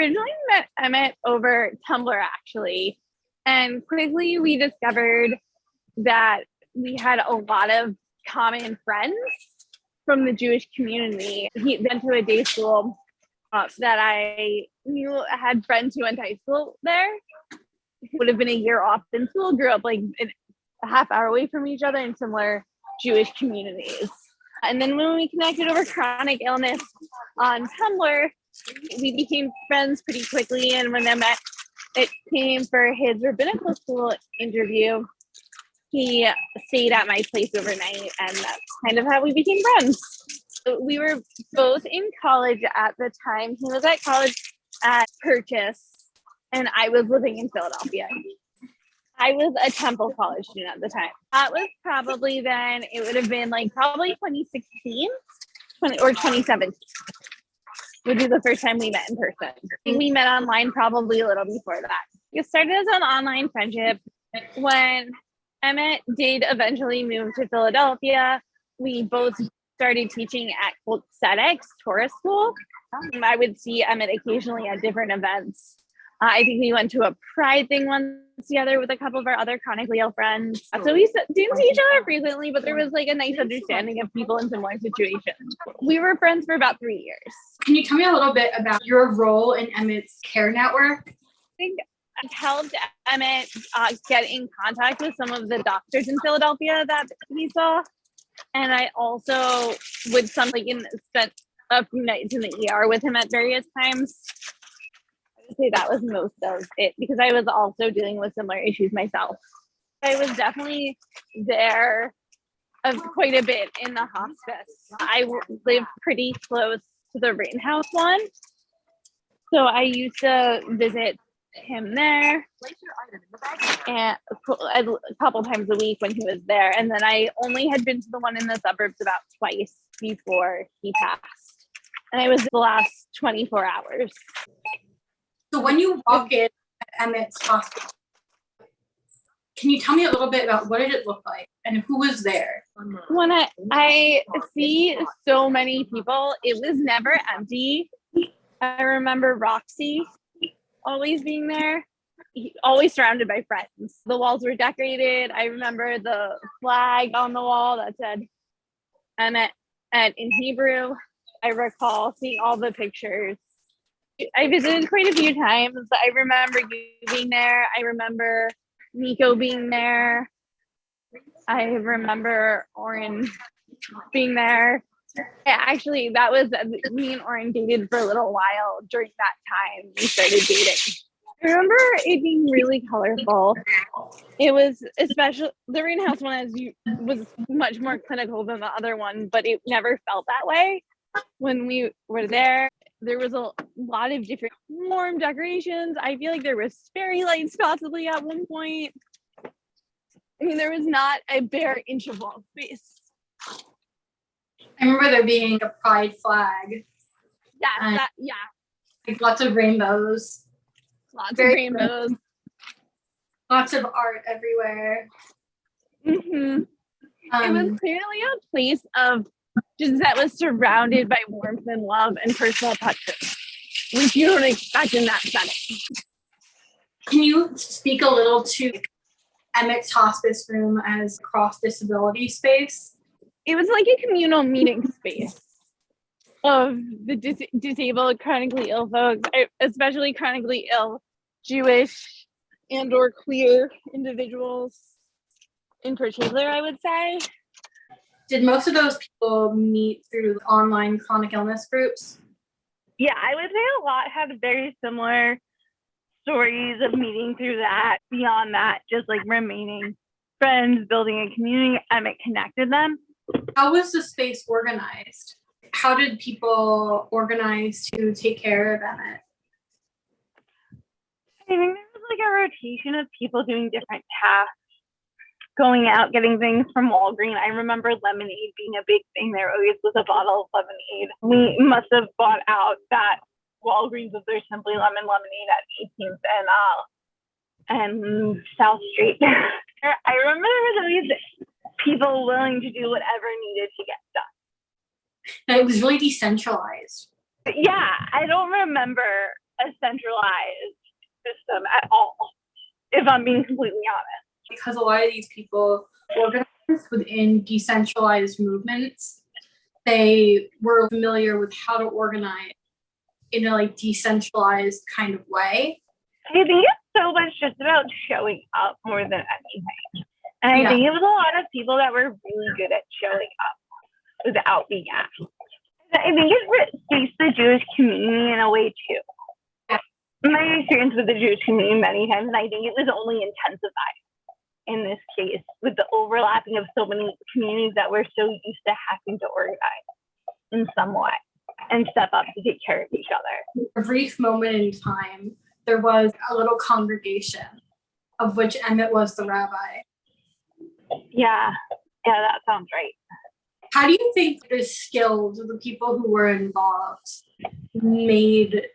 originally met Emet over Tumblr, actually. And quickly we discovered that we had a lot of common friends from the Jewish community. He went to a day school that I knew had friends who went to high school there. Would have been a year off in school, grew up like a half hour away from each other in similar Jewish communities. And then when we connected over chronic illness on Tumblr, we became friends pretty quickly. And when Emet came for his rabbinical school interview, he stayed at my place overnight, and that's kind of how we became friends. We were both in college at the time. He was at college at Purchase, and I was living in Philadelphia. I was a Temple College student at the time. That was probably then, it would have been like probably 2016 or 2017 would be the first time we met in person. We met online probably a little before that. It started as an online friendship. When Emet did eventually move to Philadelphia, we both started teaching at Aesthetics Torah School. I would see Emet occasionally at different events. I think we went to a pride thing once together with a couple of our other chronically ill friends. So we didn't see each other frequently, but there was like a nice understanding of people in similar situations. We were friends for about 3 years. Can you tell me a little bit about your role in Emet's care network? I think I helped Emet get in contact with some of the doctors in Philadelphia that he saw. And I also would spent a few nights in the ER with him at various times. Say that was most of it because I was also dealing with similar issues myself. I was definitely there quite a bit in the hospice. I lived pretty close to the Rittenhouse one, so I used to visit him there and a couple times a week when he was there, and then I only had been to the one in the suburbs about twice before he passed, and I was the last 24 hours. So when you walk in at Emet's hospital, can you tell me a little bit about what did it look like and who was there? When I see so many people, it was never empty. I remember Roxy always being there, always surrounded by friends. The walls were decorated. I remember the flag on the wall that said Emet in Hebrew. I recall seeing all the pictures. I visited quite a few times. I remember you being there. I remember Nico being there. I remember Oren being there. Actually, that was me and Oren dated for a little while. During that time, we started dating. I remember it being really colorful. It was especially the Rittenhouse one was much more clinical than the other one, but it never felt that way when we were there. There was a lot of different warm decorations. I feel like there was fairy lights possibly at one point. I mean, there was not a bare inch of wall space. I remember there being a pride flag. Yeah. Like lots of rainbows. Lots of rainbows. Lots of art everywhere. Mm-hmm. It was clearly a place of just that was surrounded by warmth and love and personal touches, which you don't expect in that setting. Can you speak a little to Emet's hospice room as a cross-disability space? It was like a communal meeting space of the disabled, chronically ill folks, especially chronically ill Jewish and or queer individuals in particular, I would say. Did most of those people meet through online chronic illness groups? Yeah, I would say a lot had very similar stories of meeting through that. Beyond that, just like remaining friends, building a community, Emet connected them. How was the space organized? How did people organize to take care of Emet? I think there was like a rotation of people doing different tasks, going out, getting things from Walgreens. I remember lemonade being a big thing. There always was a bottle of lemonade. We must have bought out that Walgreens of their Simply Lemon lemonade at 18th and South Street. I remember there was always people willing to do whatever needed to get done. And it was really decentralized. Yeah, I don't remember a centralized system at all, if I'm being completely honest. Because a lot of these people organize within decentralized movements, they were familiar with how to organize in a like decentralized kind of way. I think it's so much just about showing up more than anything. And I think it was a lot of people that were really good at showing up without being asked. I think it speaks to the Jewish community in a way too. My experience with the Jewish community many times, and I think it was only intensified in this case with the overlapping of so many communities that we're so used to having to organize in some way and step up to take care of each other. A brief moment in time, there was a little congregation of which Emet was the rabbi. Yeah, that sounds right. How do you think the skills of the people who were involved made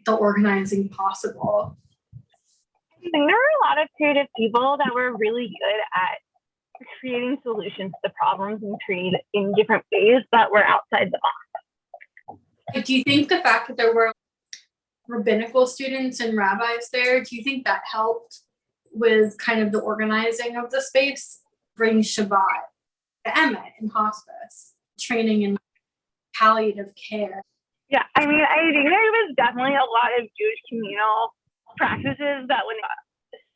the organizing possible? I think there were a lot of creative people that were really good at creating solutions to problems and create in different ways that were outside the box. Do you think the fact that there were rabbinical students and rabbis there, do you think that helped with kind of the organizing of the space? Bring Shabbat, the Emet in hospice, training in palliative care. Yeah, I mean, I think there was definitely a lot of Jewish communal practices that would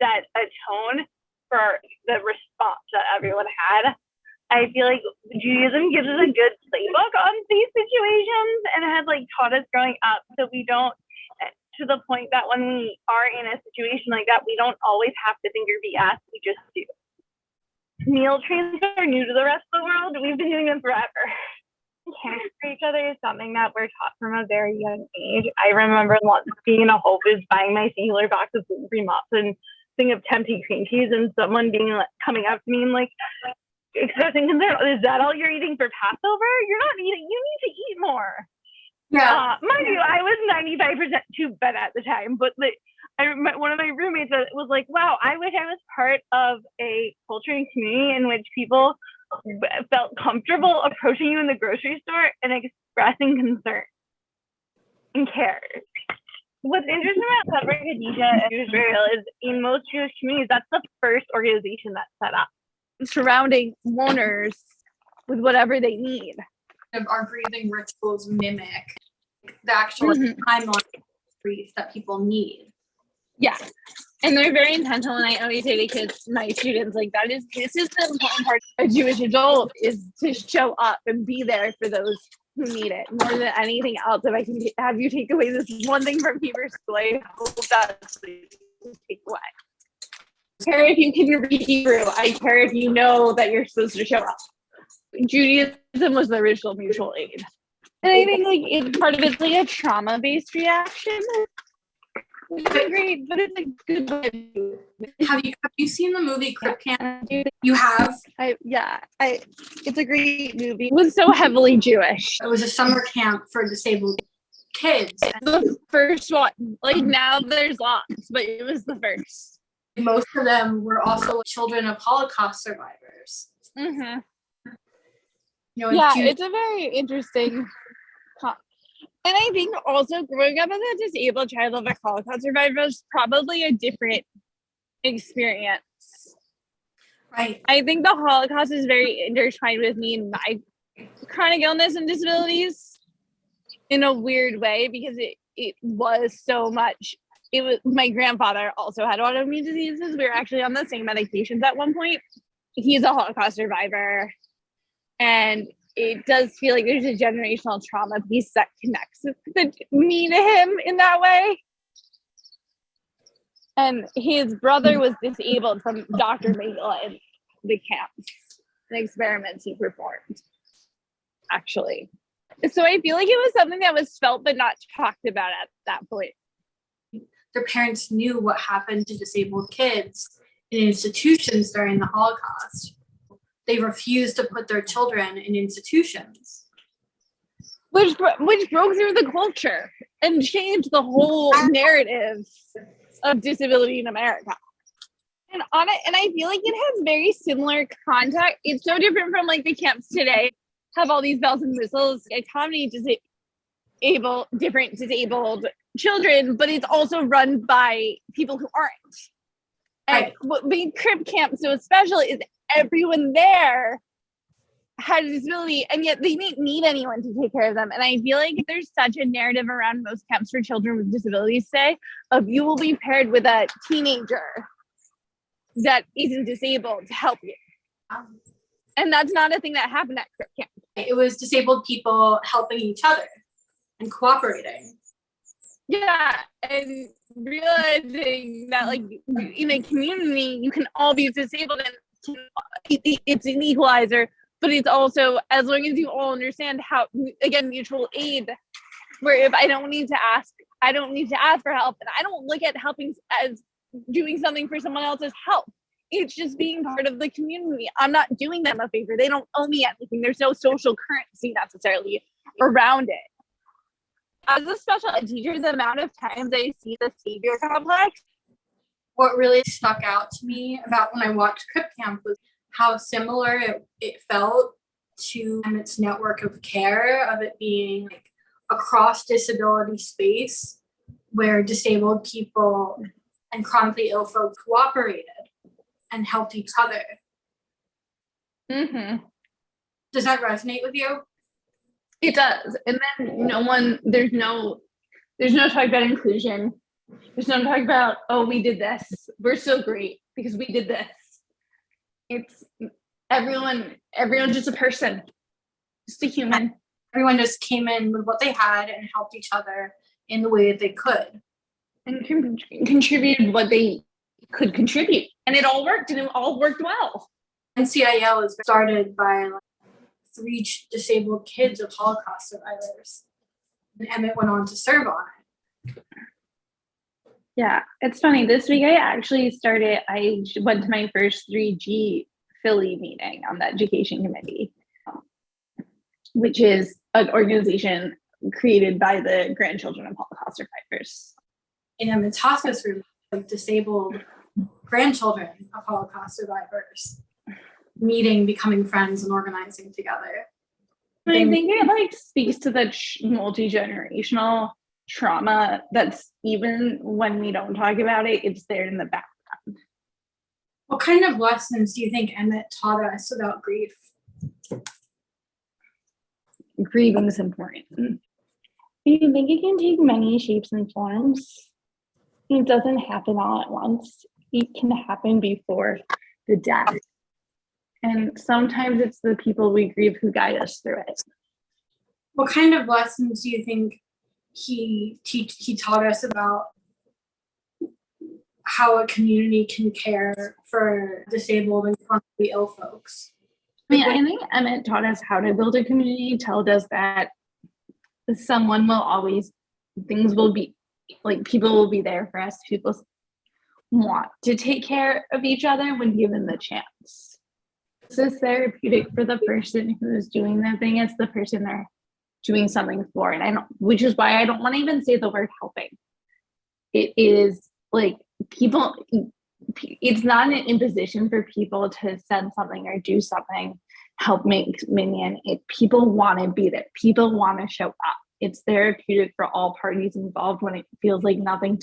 set a tone for the response that everyone had. I feel like Judaism gives us a good playbook on these situations and has like taught us growing up so we don't, to the point that when we are in a situation like that, we don't always have to think or be asked, we just do. Meal trains are new to the rest of the world. We've been doing them forever. Caring for each other is something that we're taught from a very young age. I remember once being in a hospice, buying my singular box of gluten-free muffs and thing of tempting cream cheese, and someone being like, coming up to me and like expressing concern, is that all you're eating for Passover? You're not eating, you need to eat more. Yeah. Mind you, I was 95% too fed at the time, but one of my roommates was like, wow, I wish I was part of a culture and community in which people felt comfortable approaching you in the grocery store and expressing concern and care. What's interesting about Sabra Kadisha and Israel is in most Jewish communities, that's the first organization that's set up, surrounding mourners with whatever they need. Our grieving rituals mimic the actual timeline of grief that people need. Yeah. And they're very intentional, and I always say to kids, my students, like this is the important part of a Jewish adult, is to show up and be there for those who need it more than anything else. If I can have you take away this one thing from Hebrew school, I hope that's what you take away. I care if you can read Hebrew. I care if you know that you're supposed to show up. Judaism was the original mutual aid. And I think like it's part of it's like a trauma-based reaction. It's great, but it's a good way. Have you seen the movie Crip Camp? You have? It's a great movie. It was so heavily Jewish. It was a summer camp for disabled kids. The first one. Like now there's lots, but it was the first. Most of them were also children of Holocaust survivors. Mm-hmm. You know, it's a very interesting. And I think also growing up as a disabled child of a Holocaust survivor was probably a different experience. Right. I think the Holocaust is very intertwined with me and my chronic illness and disabilities in a weird way, because it was so much. It was, my grandfather also had autoimmune diseases. We were actually on the same medications at one point. He's a Holocaust survivor. And it does feel like there's a generational trauma piece that connects me to him in that way. And his brother was disabled from Dr. Mengele in the camps and experiments he performed, actually. So I feel like it was something that was felt but not talked about at that point. Their parents knew what happened to disabled kids in institutions during the Holocaust. They refused to put their children in institutions. Which broke through the culture and changed the whole narrative of disability in America. And I feel like it has very similar context. It's so different from like the camps today have all these bells and whistles, accommodate different disabled children, but it's also run by people who aren't. And what made crib camp so special is everyone there had a disability, and yet they didn't need anyone to take care of them. And I feel like there's such a narrative around most camps for children with disabilities today of you will be paired with a teenager that isn't disabled to help you. And that's not a thing that happened at crib camp. It was disabled people helping each other and cooperating. Yeah, and realizing that like in a community you can all be disabled, and it's an equalizer, but it's also, as long as you all understand how, again, mutual aid, where if I don't need to ask for help, and I don't look at helping as doing something for someone else's help. It's just being part of the community. I'm not doing them a favor. They don't owe me anything. There's no social currency necessarily around it. As a special ed teacher, the amount of times I see the savior complex. What really stuck out to me about when I watched Crip Camp was how similar it felt to Emet's network of care, of it being like a cross disability space where disabled people and chronically ill folks cooperated and helped each other. Mm-hmm. Does that resonate with you? It does. And then there's no talk about inclusion. There's no talk about, oh, we did this. We're so great because we did this. It's everyone's just a person, just a human. Everyone just came in with what they had and helped each other in the way that they could. And contributed what they could contribute. And it all worked, and it all worked well. NCIL was started by 3 disabled kids of Holocaust survivors. And Emet went on to serve on it. Yeah, it's funny. This week I went to my first 3G Philly meeting on the education committee, which is an organization created by the grandchildren of Holocaust survivors. In Emet's hospice room, like disabled grandchildren of Holocaust survivors meeting, becoming friends, and organizing together. And I think it speaks to the multi-generational trauma that's, even when we don't talk about it, it's there in the background. What kind of lessons do you think Emet taught us about grief? Grieving is important. I think it can take many shapes and forms. It doesn't happen all at once. It can happen before the death. And sometimes it's the people we grieve who guide us through it. What kind of lessons do you think he taught us about how a community can care for disabled and chronically ill folks? I think Emet taught us how to build a community, told us that things will be, like, people will be there for us. People want to take care of each other when given the chance. This is therapeutic for the person who's doing the thing. It's the person they're doing something for. And which is why I don't want to even say the word helping. It is like people, it's not an imposition for people to send something or do something, help make minion. People want to be there. People want to show up. It's therapeutic for all parties involved when it feels like nothing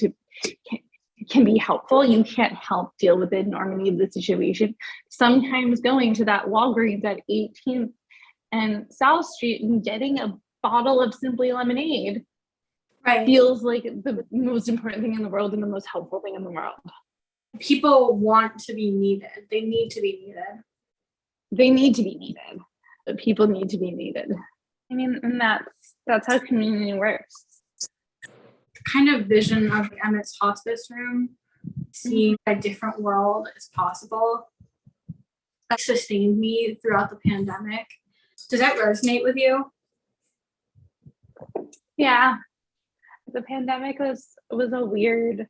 can be helpful. You can't help deal with the enormity of the situation. Sometimes going to that Walgreens at 18th and South Street and getting a bottle of Simply Lemonade feels like the most important thing in the world and the most helpful thing in the world. People want to be needed. They need to be needed. They need to be needed. But people need to be needed. I mean, and that's how community works. The kind of vision of Emet's hospice room, seeing a different world as possible, that sustained me throughout the pandemic. Does that resonate with you? Yeah. The pandemic was a weird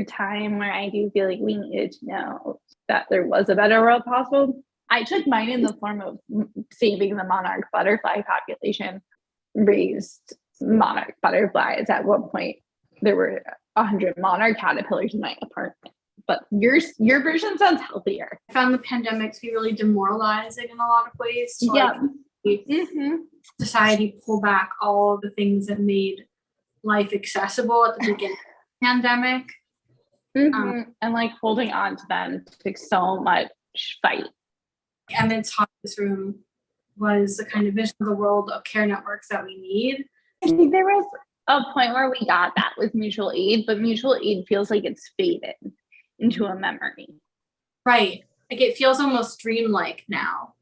time where I do feel like we needed to know that there was a better world possible. I took mine in the form of saving the monarch butterfly population, raised monarch butterflies. At one point, there were 100 monarch caterpillars in my apartment. But your version sounds healthier. I found the pandemic to be really demoralizing in a lot of ways. Yeah. Society pull back all of the things that made life accessible at the beginning of the pandemic. And like holding on to them took so much fight. Emet's hospice room was the kind of vision of the world of care networks that we need. I think there was a point where we got that with mutual aid, but mutual aid feels like it's faded into a memory. Right. Like it feels almost dreamlike now.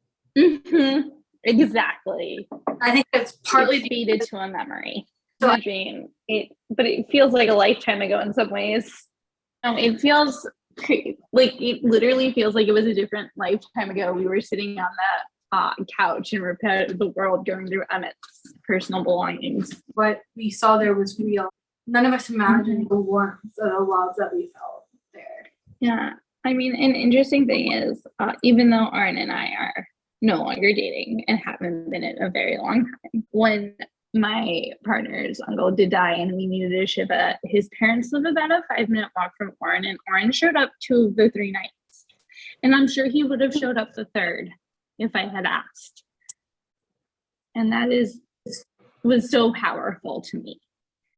Exactly. I think that's partly it's faded to a memory. So a dream. But it feels like a lifetime ago in some ways. It feels like it literally feels like it was a different lifetime ago. We were sitting on that couch and repaired the world going through Emet's personal belongings. What we saw there was real. None of us imagined the warmth or the love that we felt there. Yeah. I mean, an interesting thing is, even though Oren and I are no longer dating and haven't been in a very long time, when my partner's uncle did die and we needed a shiva, his parents live about a 5-minute walk from Oren, and Oren showed up 2 of the 3 nights. And I'm sure he would have showed up the 3rd if I had asked. And that was so powerful to me.